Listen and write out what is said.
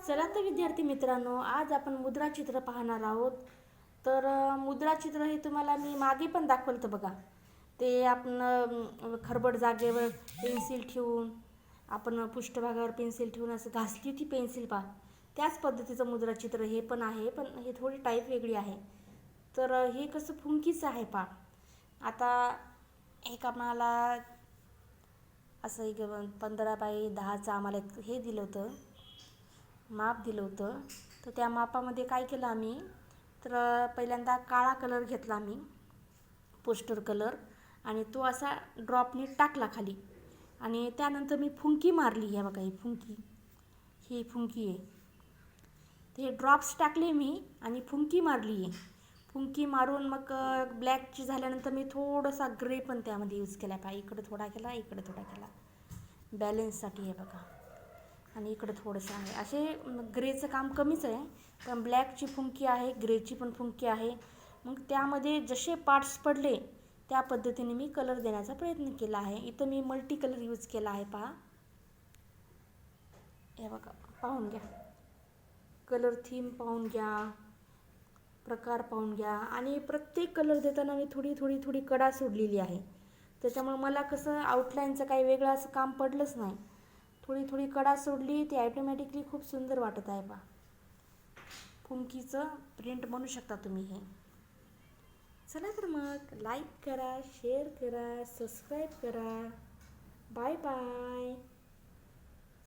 चला तर विद्यार्थी मित्रांनो, आज आपण मुद्रा चित्र पाहणार आहोत. तर मुद्रा चित्र हे तुम्हाला मी मागे पण दाखवलं होतं बघा. ते आपण खरबड जागेवर पेन्सिल ठेवून, आपण पृष्ठभागावर पेन्सिल ठेवून असं घासली ती पेन्सिल पहा. त्याच पद्धतीचं मुद्रा चित्र हे पण आहे, पण हे थोडी टाईप वेगळी आहे. तर हे कसं फुंकीचं आहे पहा. आता एक आम्हाला असं एक 15x10चं आम्हाला हे दिलं होतं, माप दिलं होतं. तर त्या मापामध्ये काय केलं आम्ही, तर पहिल्यांदा काळा कलर घेतला आम्ही, पोस्टर कलर, आणि तो असा ड्रॉपने टाकला खाली. आणि त्यानंतर मी फुंकी मारली. हे बघा, ही फुंकी आहे. ते ड्रॉप्स टाकले मी आणि फुंकी मारली आहे. फुंकी मारून मग ब्लॅकची झाल्यानंतर मी थोडासा ग्रे पण त्यामध्ये यूज केला पाहिजे. इकडे थोडा केला, इकडे थोडा केला, बॅलेन्ससाठी. हे बघा, आणि इकडं थोडंसं आहे. असे ग्रेचं काम कमीच आहे, पण ब्लॅकची फुंकी आहे, ग्रेची पण फुंकी आहे. मग त्यामध्ये जसे पार्ट्स पडले त्या पद्धतीने मी कलर देण्याचा प्रयत्न केला आहे. इथं मी मल्टी कलर यूज केला आहे पहा. हे बघा, पाहून घ्या, कलर थीम पाहून घ्या, प्रकार पाहून घ्या. आणि प्रत्येक कलर देताना मी थोडी थोडी थोडी कडा सोडलेली आहे. त्याच्यामुळे मला कसं आउटलाईनचं काही वेगळं असं काम पडलंच नाही. थोडी थोडी कडा सोडली, ती ॲटोमॅटिकली खूप सुंदर वाटत आहे पहा. फुंकीचं प्रिंट बनवू शकता तुम्ही हे. चला तर मग लाईक करा, शेअर करा, सबस्क्राईब करा. Bye bye.